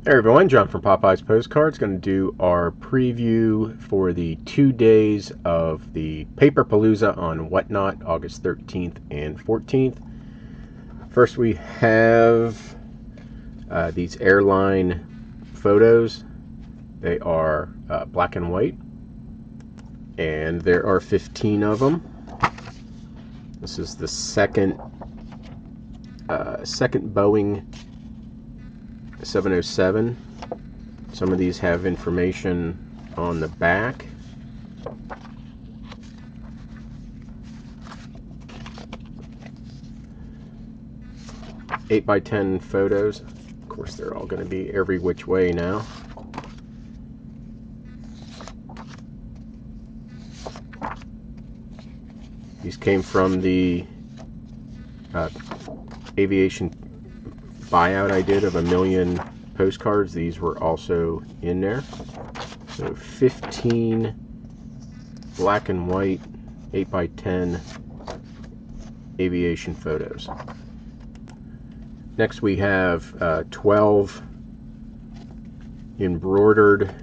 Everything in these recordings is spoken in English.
Hey everyone, John from Popeyes Postcards. Going to do our preview for the 2 days of the Paperpalooza on WhatNot, August 13th and 14th. First we have these airline photos. They are black and white, and there are 15 of them. This is the second Boeing 707. Some of these have information on the back. Eight by 10 photos. Of course, they're all going to be every which way now. These came from the aviation buyout I did of 1 million postcards. These were also in there. So 15 black and white 8 by 10 aviation photos. Next we have 12 embroidered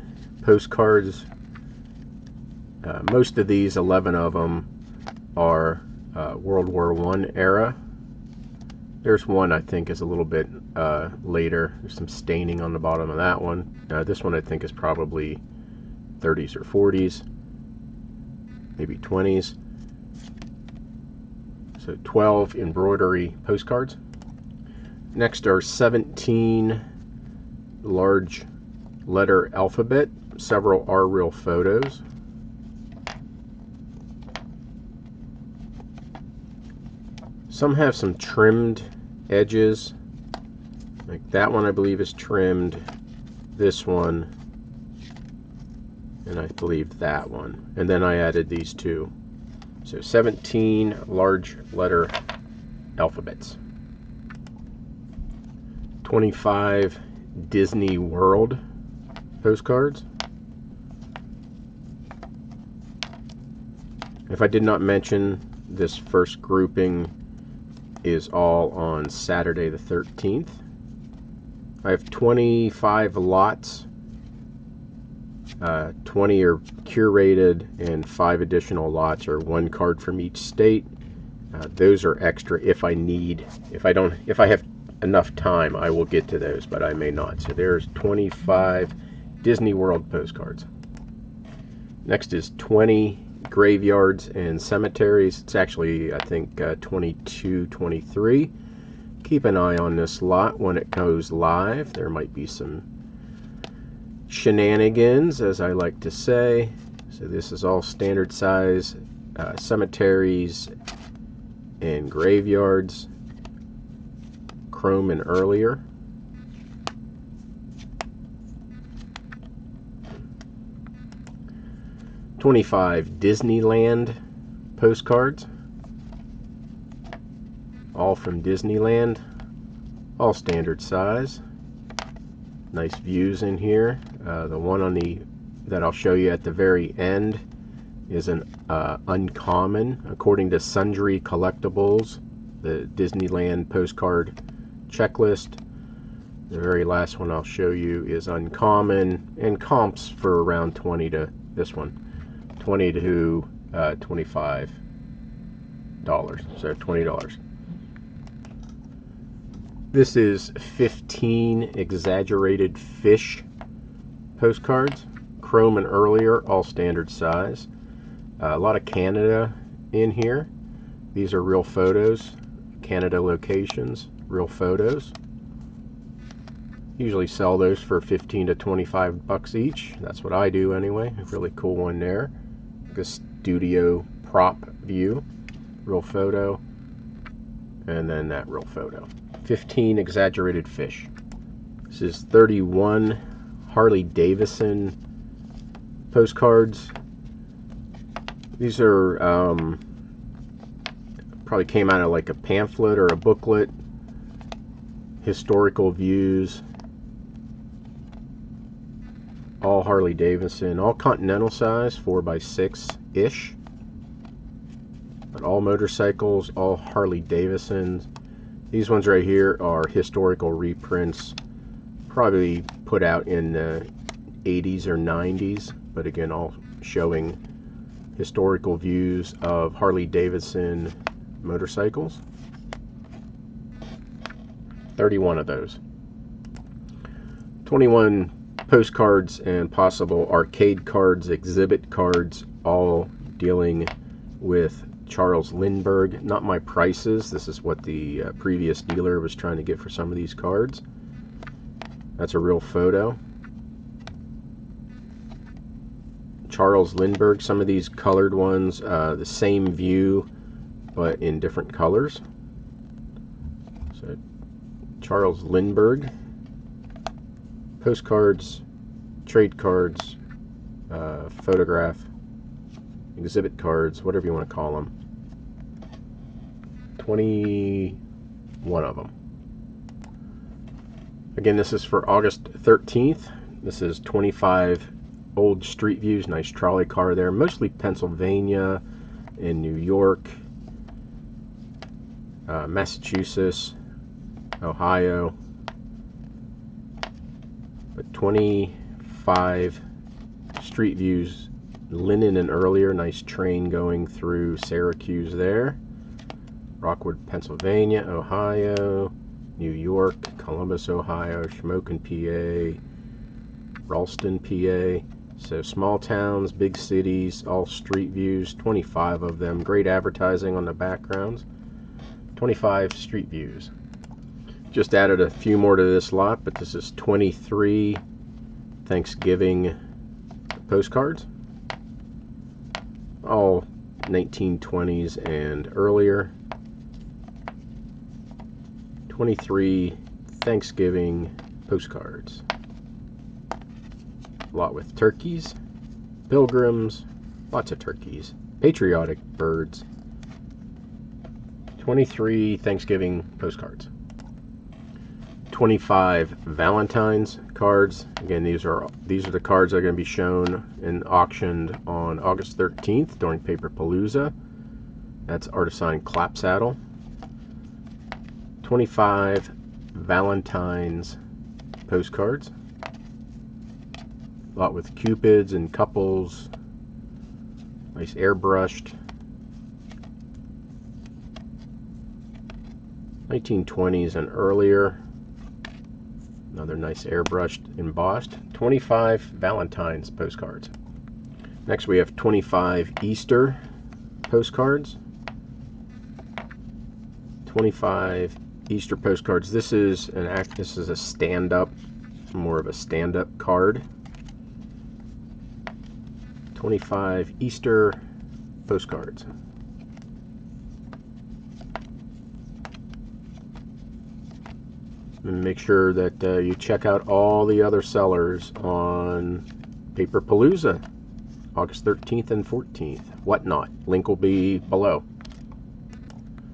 postcards. Most of these, 11 of them, are World War I era. There's one I think is a little bit later. There's some staining on the bottom of that one. This one I think is probably 30s or 40s, maybe 20s. So 12 embroidery postcards. Next are 17 large letter alphabet. Several are real photos. Some have some trimmed edges, like that one I believe is trimmed, this one, and I believe that one. And then I added these two. So 17 large letter alphabets. 25 Disney World postcards. If I did not mention, this first grouping is all on Saturday the 13th. I have 25 lots. 20 are curated, and 5 additional lots are 1 card from each state. Those are extra if I need. If I have enough time, I will get to those, but I may not. So there's 25 Disney World postcards. Next is 20 graveyards and cemeteries. It's actually, I think, 22, 23. Keep an eye on this lot when it goes live. There might be some shenanigans, as I like to say. So this is all standard size cemeteries and graveyards, chrome and earlier. "25 Disneyland postcards, all from Disneyland, all standard size. Nice views in here. The one on that I'll show you at the very end is an uncommon, according to Sundry Collectibles, the Disneyland postcard checklist. The very last one I'll show you is uncommon and comps for around 20 to this one. 20 to $25, so $20. This is 15 exaggerated fish postcards, chrome and earlier, all standard size. A lot of Canada in here. These are real photos, Canada locations, real photos. Usually sell those for 15 to 25 bucks each. That's what I do anyway. A really cool one there. The studio prop view, real photo, and then that real photo. 15 exaggerated fish. This is 31 Harley-Davidson postcards. These are probably came out of like a pamphlet or a booklet. Historical views. All Harley-Davidson, all Continental size, 4x6-ish. But all motorcycles, all Harley-Davidsons. These ones right here are historical reprints, probably put out in the 80s or 90s, but again, all showing historical views of Harley-Davidson motorcycles. 31 of those. 21 postcards and possible arcade cards, exhibit cards, all dealing with Charles Lindbergh. Not my prices. This is what the previous dealer was trying to get for some of these cards. That's a real photo. Charles Lindbergh. Some of these colored ones, the same view, but in different colors. So, Charles Lindbergh. Postcards, trade cards, photograph, exhibit cards, whatever you want to call them. 21 of them. Again, this is for August 13th. This is 25 old street views. Nice trolley car there. Mostly Pennsylvania and New York, Massachusetts, Ohio. But 25 street views, Linen and earlier. Nice train going through Syracuse there. Rockwood, Pennsylvania, Ohio, New York, Columbus, Ohio, Shamokin, PA, Ralston, PA. So small towns, big cities, all street views, 25 of them. Great advertising on the backgrounds. 25 street views. Just added a few more to this lot, but this is 23 Thanksgiving postcards. All 1920s and earlier. 23 Thanksgiving postcards. A lot with turkeys, pilgrims, lots of turkeys, patriotic birds. 23 Thanksgiving postcards. 25 Valentine's cards. Again, these are the cards that are going to be shown and auctioned on August 13th during Paperpalooza. That's artisan clap saddle. 25 Valentine's postcards. A lot with cupids and couples. Nice airbrushed. 1920s and earlier. Another nice airbrushed embossed. 25 Valentine's postcards. Next we have 25 Easter postcards. 25 Easter postcards. This is a stand-up, more of a stand-up card. 25 Easter postcards. And make sure that you check out all the other sellers on Paperpalooza, August 13th and 14th. WhatNot. Link will be below.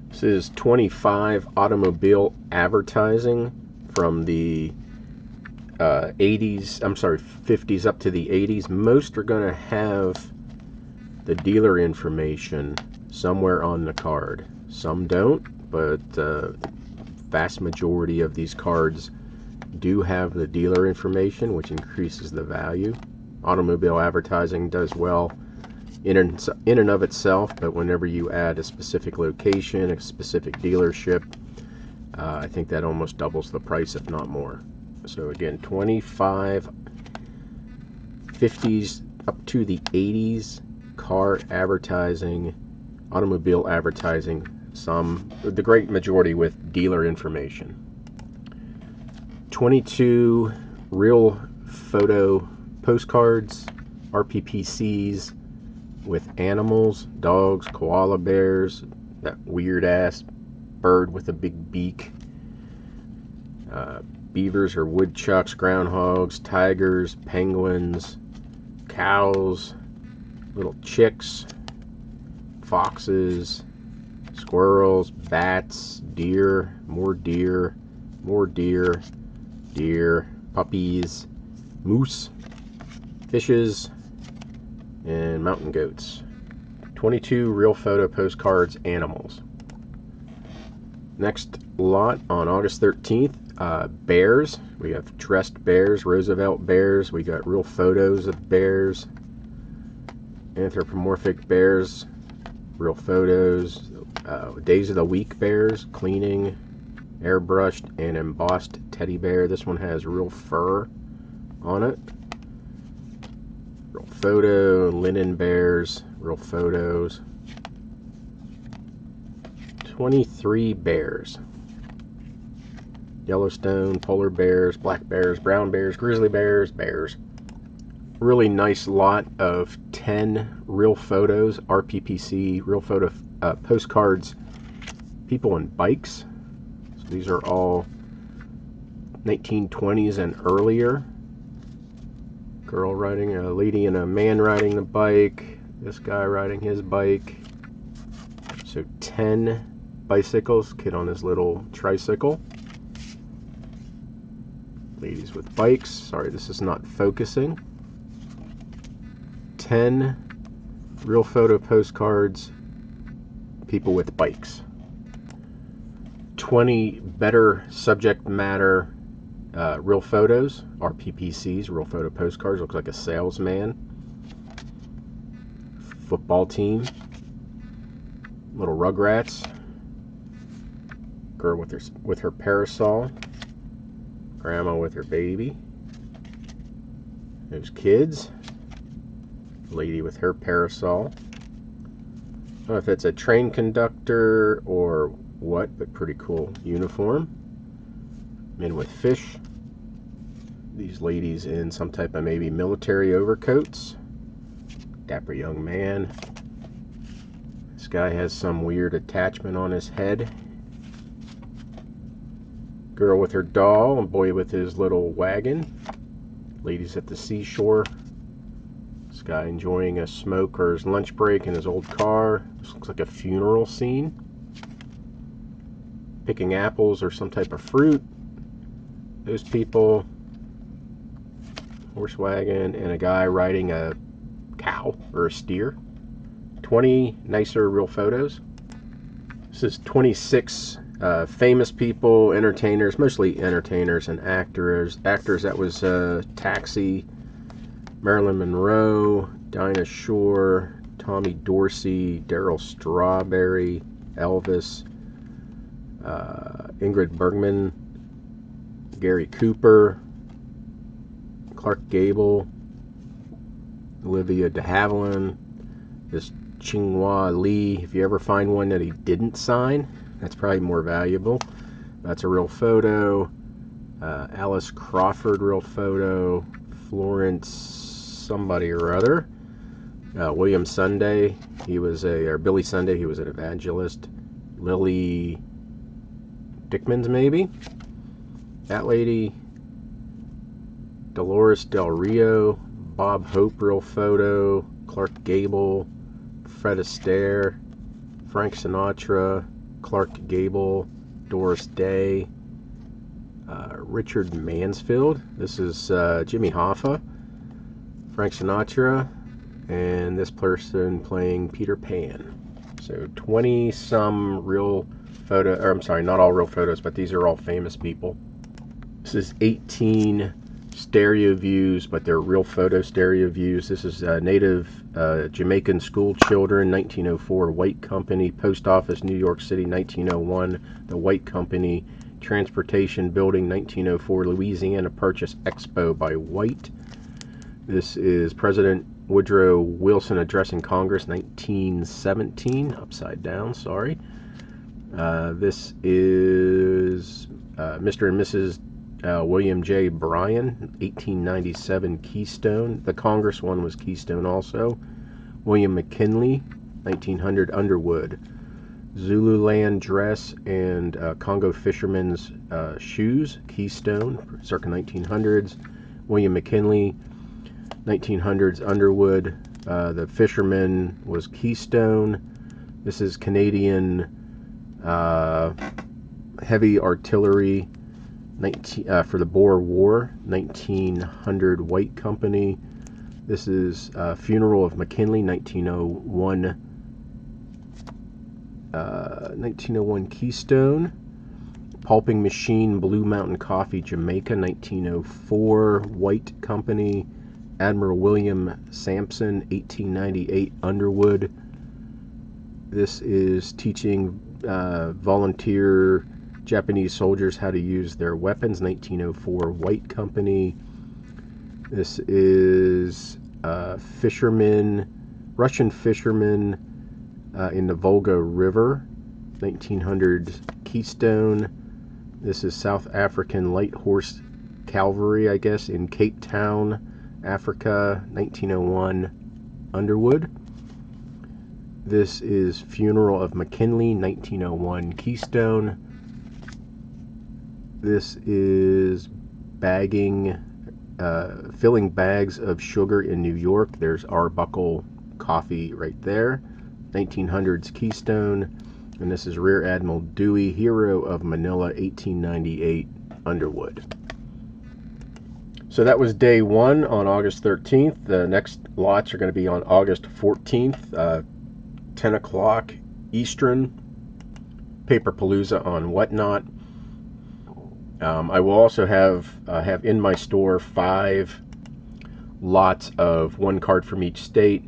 This is 25 automobile advertising from the 50s up to the 80s. Most are going to have the dealer information somewhere on the card. Some don't, but vast majority of these cards do have the dealer information, which increases the value. Automobile advertising does well in and of itself, but whenever you add a specific location, a specific dealership, I think that almost doubles the price, if not more. So again, 25 50s up to the 80s car advertising, automobile advertising, the great majority with dealer information. 22 real photo postcards, RPPCs with animals, dogs, koala bears, that weird ass bird with a big beak, beavers or woodchucks, groundhogs, tigers, penguins, cows, little chicks, foxes, squirrels, bats, deer, more deer, deer, puppies, moose, fishes, and mountain goats. 22 real photo postcards, animals. Next lot on August 13th, Bears. We have dressed bears, Roosevelt bears. We got real photos of bears. Anthropomorphic bears, real photos. Days of the week bears, cleaning, airbrushed and embossed teddy bear. This one has real fur on it. Real photo, linen bears, real photos. 23 bears. Yellowstone, polar bears, black bears, brown bears, grizzly bears, bears. Really nice lot of 10 real photos, RPPC, real photo postcards, people and bikes. So these are all 1920s and earlier. Girl riding, a lady and a man riding the bike, this guy riding his bike. So 10 bicycles, kid on his little tricycle. Ladies with bikes, sorry this is not focusing. 10 real photo postcards, people with bikes. 20 better subject matter real photos, RPPCs, real photo postcards. Looks like a salesman. Football team. Little Rugrats. Girl with her parasol. Grandma with her baby. There's kids. Lady with her parasol. I don't know if it's a train conductor or what, but pretty cool uniform. Men with fish. These ladies in some type of maybe military overcoats. Dapper young man. This guy has some weird attachment on his head. Girl with her doll, and boy with his little wagon. Ladies at the seashore. This guy enjoying a smoke or his lunch break in his old car. This looks like a funeral scene. Picking apples or some type of fruit. Those people. Horse wagon and a guy riding a cow or a steer. 20 nicer real photos. This is 26 famous people, entertainers, mostly entertainers and actors. Actors, that was Taxi, Marilyn Monroe, Dinah Shore, Tommy Dorsey, Daryl Strawberry, Elvis, Ingrid Bergman, Gary Cooper, Clark Gable, Olivia de Havilland, this Ching-Hwa Lee. If you ever find one that he didn't sign, that's probably more valuable. That's a real photo. Alice Crawford, real photo. Florence somebody or other. William Sunday, he was or Billy Sunday, he was an evangelist. Lily Dickmans, maybe. That lady. Dolores Del Rio, Bob Hope, real photo. Clark Gable, Fred Astaire, Frank Sinatra, Clark Gable, Doris Day, Richard Mansfield. This is Jimmy Hoffa, Frank Sinatra, and this person playing Peter Pan. So 20 some real photo, or I'm sorry, not all real photos, but these are all famous people. This is 18 stereo views, but they're real photo stereo views. This is native Jamaican school children, 1904, White Company, Post Office, New York City, 1901, the White Company, Transportation Building, 1904, Louisiana Purchase Expo by White. This is President Woodrow Wilson addressing Congress, 1917, upside down, sorry. This is Mr. and Mrs. William J. Bryan, 1897, Keystone. The Congress one was Keystone also. William McKinley, 1900, Underwood. Zululand dress and Congo fishermen's shoes, Keystone, circa 1900s. William McKinley, 1900s, Underwood. The fisherman was Keystone. This is Canadian heavy artillery for the Boer War, 1900, White Company. This is Funeral of McKinley, 1901 Keystone. Pulping Machine, Blue Mountain Coffee, Jamaica, 1904. White Company, Admiral William Sampson, 1898. Underwood. This is teaching volunteer Japanese soldiers how to use their weapons, 1904. White Company. This is Russian fishermen in the Volga River, 1900. Keystone. This is South African Light Horse Cavalry, I guess, in Cape Town, Africa, 1901. Underwood. This is Funeral of McKinley, 1901. Keystone. This is filling bags of sugar in New York. There's Arbuckle Coffee right there, 1900s. Keystone. And this is Rear Admiral Dewey, Hero of Manila, 1898. Underwood. So that was day one on August 13th. The next lots are going to be on August 14th, 10 o'clock Eastern. Paperpalooza on WhatNot. I will also have in my store 5 lots of 1 card from each state.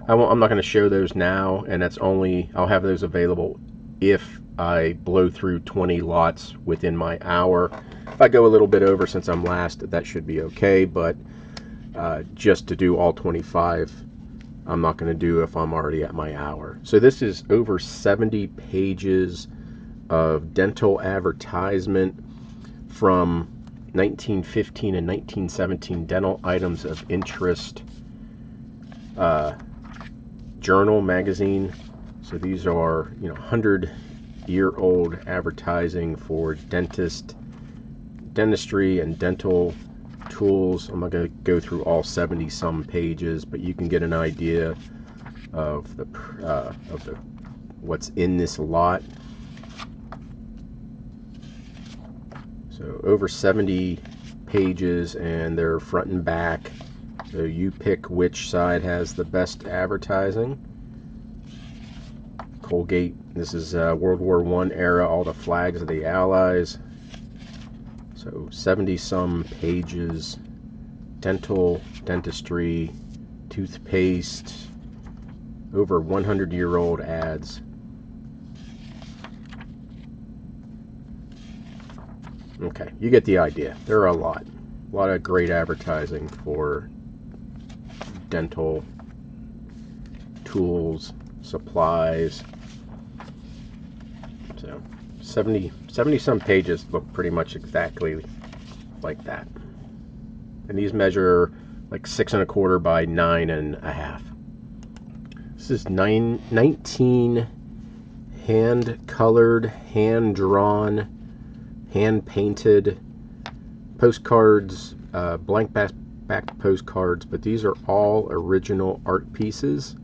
I'm not going to show those now, and that's only, I'll have those available if I blow through 20 lots within my hour. If I go a little bit over since I'm last, that should be okay, but just to do all 25, I'm not going to do if I'm already at my hour. So this is over 70 pages of dental advertisement from 1915 and 1917 dental items of interest journal magazine. So these are 100-year-old advertising for dentistry and dental tools. I'm not going to go through all 70 some pages, but you can get an idea of the what's in this lot. So over 70 pages, and they're front and back. So you pick which side has the best advertising. Colgate, this is World War I era, all the flags of the Allies. So 70 some pages. Dental, dentistry, toothpaste, over 100-year-old ads. Okay, you get the idea. There are a lot of great advertising for dental tools, supplies. So 70 some pages look pretty much exactly like that. And these measure like 6 1/4 by 9 1/2. This is 19 hand-colored, hand-drawn, hand-painted postcards, blank back postcards, but these are all original art pieces.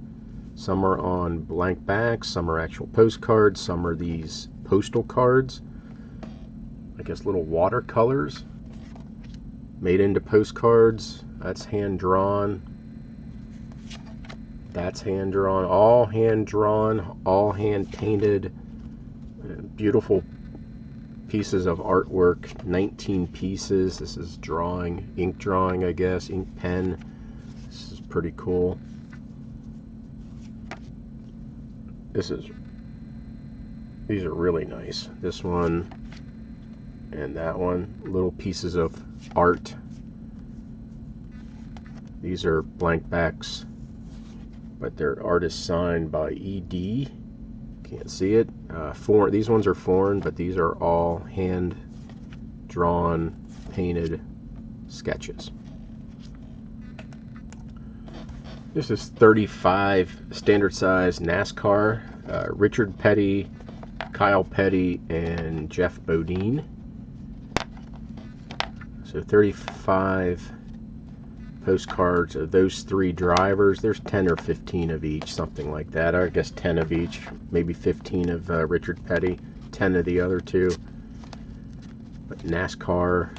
Some are on blank backs, some are actual postcards, some are these postal cards, I guess little watercolors made into postcards. That's hand-drawn. That's hand-drawn, all hand-drawn, all hand-painted. Beautiful pieces of artwork, 19 pieces. This is drawing, ink drawing, I guess, ink pen. This is pretty cool. These are really nice. This one and that one, little pieces of art. These are blank backs, but they're artist signed by E.D. Can't see it. These ones are foreign, but these are all hand-drawn, painted sketches. This is 35 standard size NASCAR. Richard Petty, Kyle Petty, and Jeff Bodine. So 35 postcards of those 3 drivers. There's 10 or 15 of each, something like that. I guess 10 of each, maybe 15 of Richard Petty, 10 of the other 2. But NASCAR,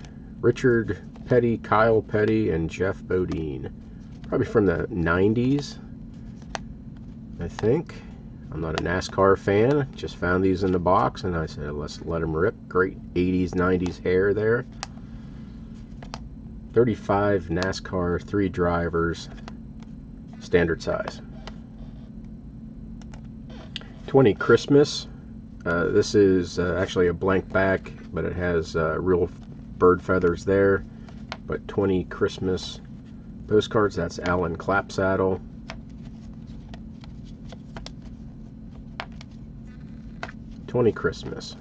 Richard Petty, Kyle Petty, and Jeff Bodine. Probably from the 90s, I think. I'm not a NASCAR fan, just found these in the box and I said let's let them rip. Great 80s 90s hair there. 35 NASCAR, 3 drivers, standard size. 20 Christmas. This is actually a blank back, but it has real bird feathers there. But 20 Christmas postcards. That's Alan Clapsaddle. 20 Christmas.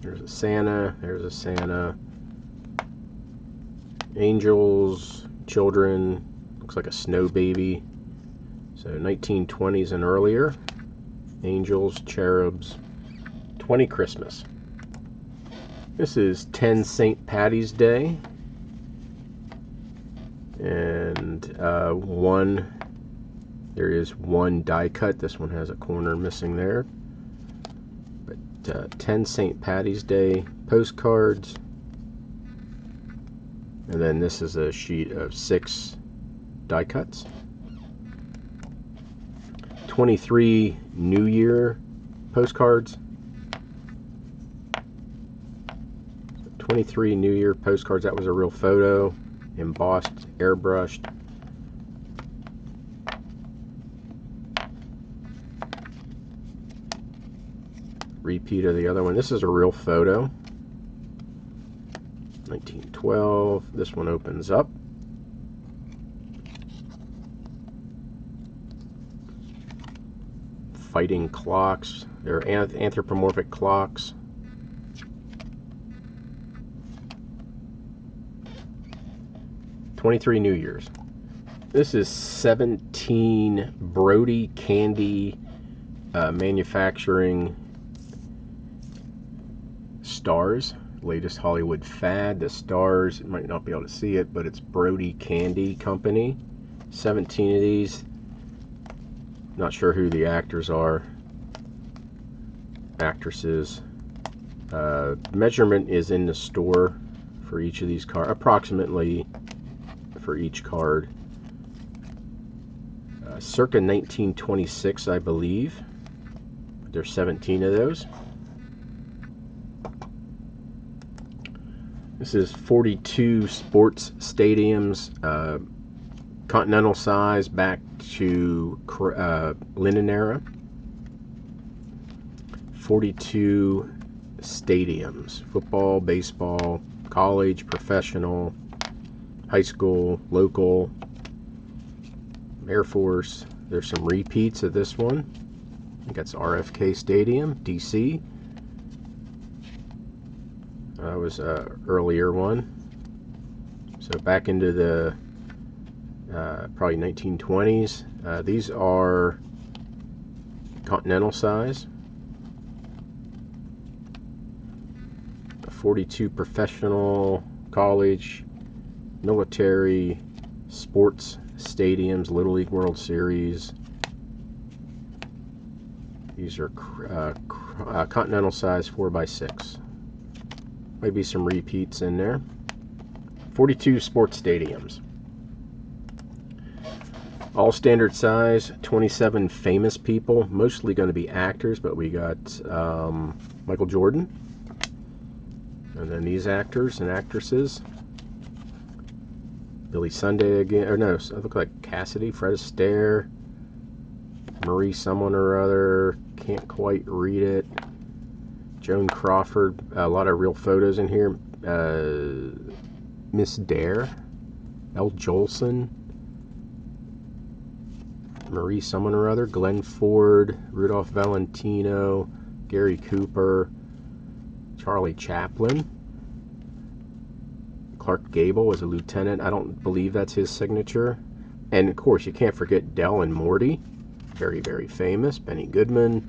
There's a Santa. There's a Santa. Angels, children. Looks like a snow baby. So 1920s and earlier. Angels, cherubs. 20 Christmas. This is 10 St. Patty's Day. And there is one die cut. This one has a corner missing there. But 10 St. Patty's Day postcards. And then this is a sheet of 6 die cuts. 23 New Year postcards. 23 New Year postcards. That was a real photo. Embossed, airbrushed. Repeat of the other one. This is a real photo. 1912. This one opens up. Fighting clocks. They're anthropomorphic clocks. $23 New Year's. This is 17 Brody Candy manufacturing stars. Latest Hollywood fad. The stars, you might not be able to see it, but it's Brody Candy Company. 17 of these. Not sure who the actors are. Actresses. Measurement is in the store for each of these cards. Approximately for each card. Circa 1926, I believe. There's 17 of those. This is 42 sports stadiums, continental size back to Linden era. 42 stadiums, football, baseball, college, professional, high school, local, Air Force. There's some repeats of this one. I think that's RFK Stadium, DC. That was an earlier one. So back into the probably 1920s. These are continental size. 42 professional, college, military, sports stadiums, Little League World Series. These are continental size 4x6. Might be some repeats in there. 42 sports stadiums. All standard size. 27 famous people. Mostly going to be actors, but we got Michael Jordan. And then these actors and actresses. Billy Sunday again. Or no, it looked like Cassidy, Fred Astaire, Marie someone or other. Can't quite read it. Joan Crawford, a lot of real photos in here. Miss Dare, L. Jolson, Marie someone or other, Glenn Ford, Rudolph Valentino, Gary Cooper, Charlie Chaplin. Clark Gable was a lieutenant. I don't believe that's his signature. And of course, you can't forget Del and Morty. Very, very famous. Benny Goodman.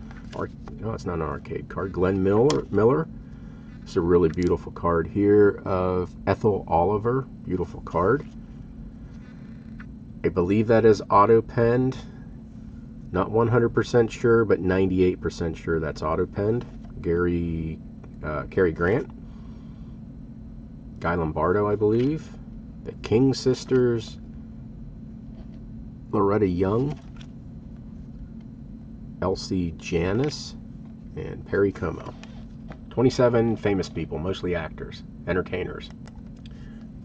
No, it's not an arcade card. Glenn Miller. It's a really beautiful card here of Ethel Oliver. Beautiful card. I believe that is auto-penned. Not 100% sure, but 98% sure that's auto-penned. Cary Grant. Guy Lombardo, I believe. The King sisters. Loretta Young. Elsie Janis, and Perry Como. 27 famous people, mostly actors, entertainers.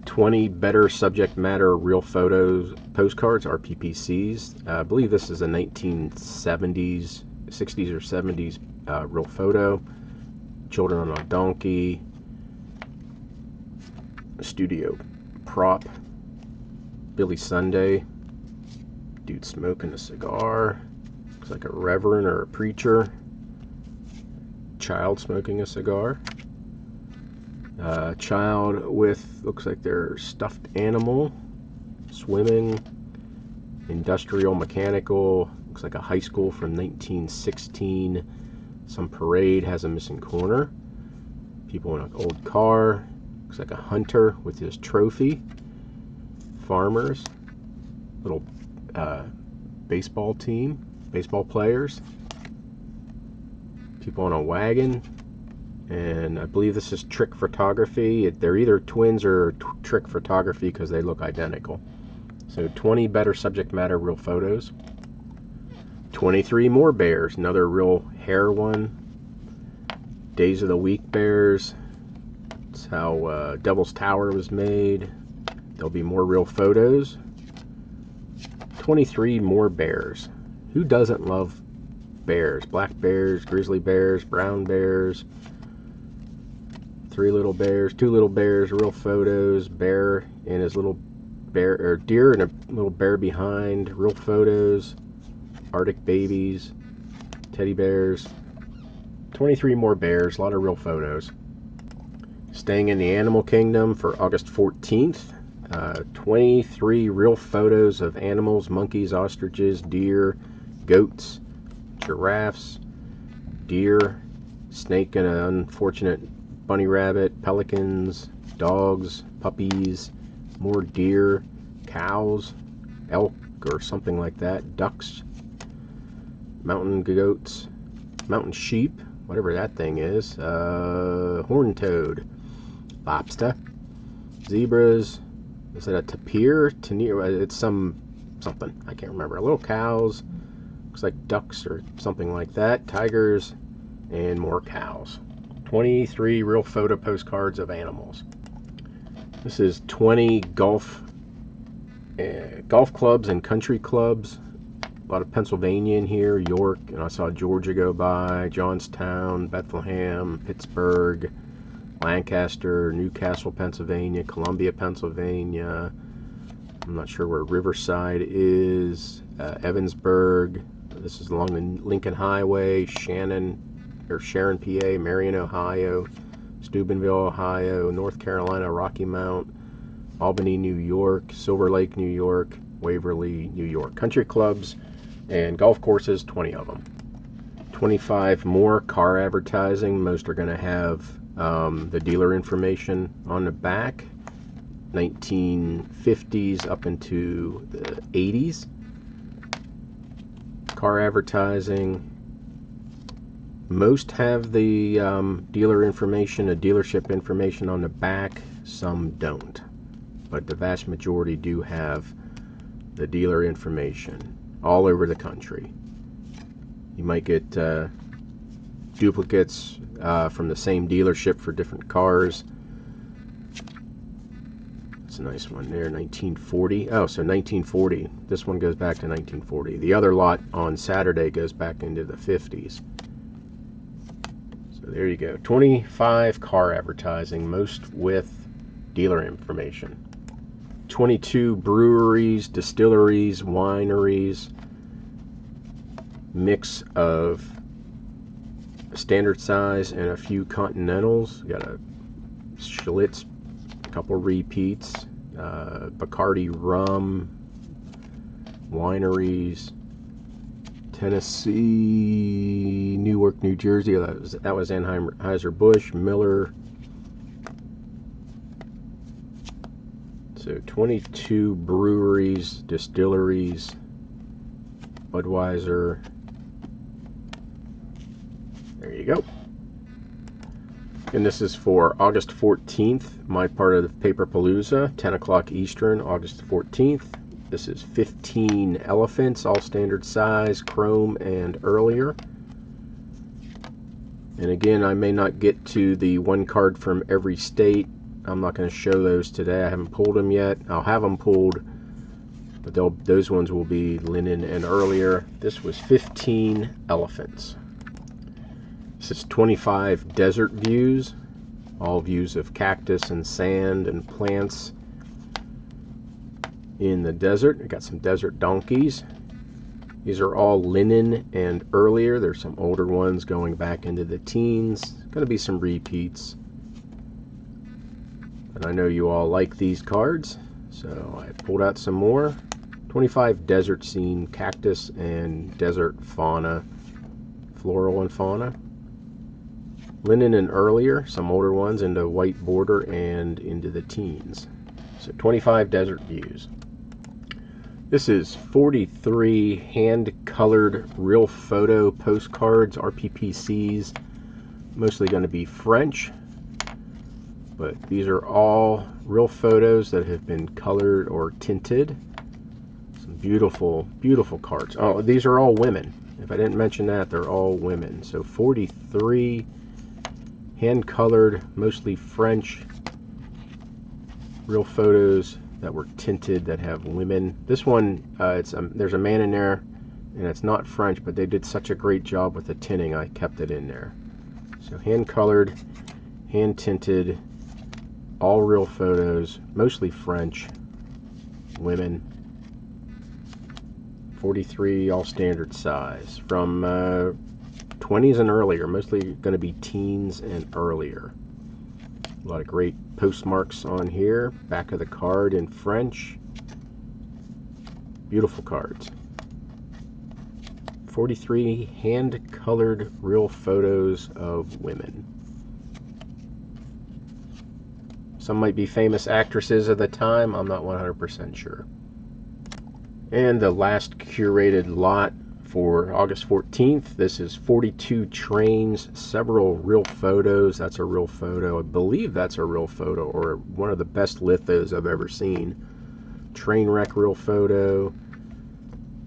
20 better subject matter real photos postcards, or PPCs. I believe this is a 1970s, 60s or 70s real photo. Children on a donkey. Studio prop. Billy Sunday. Dude smoking a cigar. Looks like a reverend or a preacher. Child smoking a cigar. Child with, looks like their stuffed animal. Swimming. Industrial, mechanical. Looks like a high school from 1916. Some parade has a missing corner. People in an old car. Looks like a hunter with his trophy. Farmers. Little baseball team. Baseball players. People on a wagon. And I believe this is trick photography. They're either twins or trick photography because they look identical. So 20 better subject matter real photos. 23 more bears. Another real hair one. Days of the Week bears. That's how Devil's Tower was made. There'll be more real photos. 23 more bears. Who doesn't love bears? Black bears, grizzly bears, brown bears. 3 little bears, 2 little bears, real photos. Bear and his little bear, or deer and a little bear behind. Real photos. Arctic babies. Teddy bears. 23 more bears, a lot of real photos. Staying in the animal kingdom for August 14th. 23 real photos of animals, monkeys, ostriches, deer, goats, giraffes, deer, snake and an unfortunate bunny rabbit, pelicans, dogs, puppies, more deer, cows, elk or something like that, ducks, mountain goats, mountain sheep, whatever that thing is, horned toad, lobster, zebras, is it a tapir? It's something, I can't remember. Little cows, looks like ducks or something like that, tigers, and more cows. 23 real photo postcards of animals. This is 20 golf clubs and country clubs. A lot of Pennsylvania in here, York, and I saw Georgia go by, Johnstown, Bethlehem, Pittsburgh, Lancaster, Newcastle, Pennsylvania, Columbia, Pennsylvania. I'm not sure where Riverside is, Evansburg. This is along the Lincoln Highway, Sharon, PA, Marion, Ohio, Steubenville, Ohio, North Carolina, Rocky Mount, Albany, New York, Silver Lake, New York, Waverly, New York. Country clubs and golf courses, 20 of them. 25 more car advertising. Most are going to have the dealer information on the back. 1950s up into the 80s. Car advertising. Most have the dealer information, dealership information on the back. Some don't. But the vast majority do have the dealer information all over the country. You might get duplicates from the same dealership for different cars. That's a nice one there, 1940. Oh, so 1940. This one goes back to 1940. The other lot on Saturday goes back into the 50s. So there you go. 25 car advertising, most with dealer information. 22 breweries, distilleries, wineries, mix of standard size and a few continentals. You got a Schlitz, a couple repeats, Bacardi rum, wineries, Tennessee, Newark, New Jersey. That was Anheuser-Busch, Miller. So 22 breweries, distilleries, Budweiser. There you go. And this is for August 14th, my part of the Paperpalooza, 10 o'clock Eastern, August 14th. This is 15 elephants, all standard size, chrome and earlier. And again, I may not get to the one card from every state. I'm not going to show those today. I haven't pulled them yet. I'll have them pulled, but those ones will be linen and earlier. This was 15 elephants. This is 25 desert views, all views of cactus and sand and plants in the desert. I got some desert donkeys. These are all linen and earlier. There's some older ones going back into the teens. Going to be some repeats. And I know you all like these cards, so I pulled out some more. 25 desert scene, cactus and desert fauna, floral and fauna. Linen and earlier, some older ones into white border and into the teens. So 25 desert views. This is 43 hand-colored real photo postcards, RPPCs, mostly going to be French, but these are all real photos that have been colored or tinted. Some beautiful, beautiful cards. Oh, these are all women. If I didn't mention that, they're all women. So 43 hand-colored, mostly French, real photos that were tinted that have women. This one, there's a man in there, and it's not French, but they did such a great job with the tinting, I kept it in there. So hand-colored, hand-tinted, all real photos, mostly French, women. 43, all standard size. From 20s and earlier, mostly going to be teens and earlier. A lot of great postmarks on here. Back of the card in French. Beautiful cards. 43 hand-colored real photos of women. Some might be famous actresses of the time. I'm not 100% sure. And the last curated lot for August 14th. This is 42 trains, several real photos. That's a real photo. I believe that's a real photo, or one of the best lithos I've ever seen. Train wreck real photo.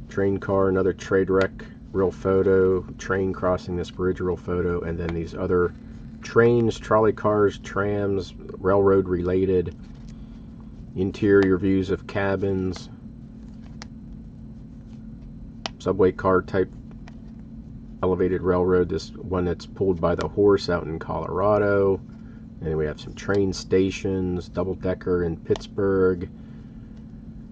Train car, another trade wreck real photo. Train crossing this bridge real photo. And then these other trains, trolley cars, trams, railroad related. Interior views of cabins. Subway car type elevated railroad. This one that's pulled by the horse out in Colorado. And we have some train stations, double-decker in Pittsburgh,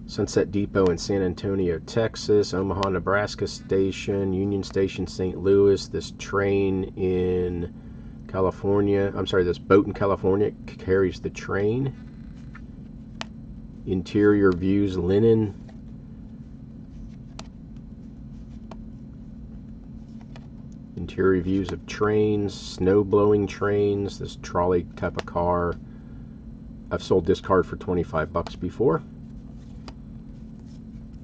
Sunset Depot in San Antonio, Texas, Omaha, Nebraska station, Union Station, St. Louis. This train in California, I'm sorry, this boat in California carries the train. Interior views, linen. Interior views of trains, snow blowing trains, this trolley type of car. I've sold this card for 25 bucks before.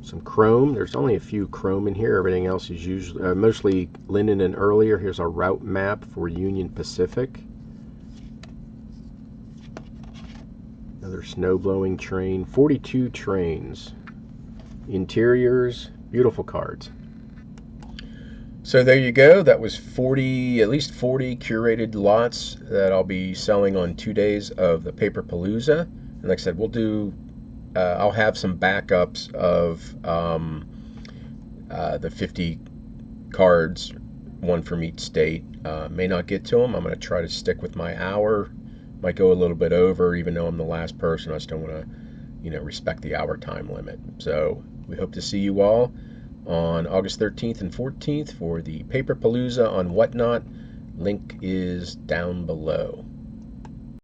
Some chrome. There's only a few chrome in here. Everything else is usually mostly linen and earlier. Here's a route map for Union Pacific. Another snow blowing train. 42 trains. Interiors. Beautiful cards. So there you go. That was at least 40 curated lots that I'll be selling on 2 days of the Paperpalooza. And like I said, we'll do, I'll have some backups of the 50 cards, one from each state. May not get to them. I'm going to try to stick with my hour. Might go a little bit over, even though I'm the last person. I still want to, respect the hour time limit. So we hope to see you all on August 13th and 14th for the Paperpalooza on WhatNot. Link is down below.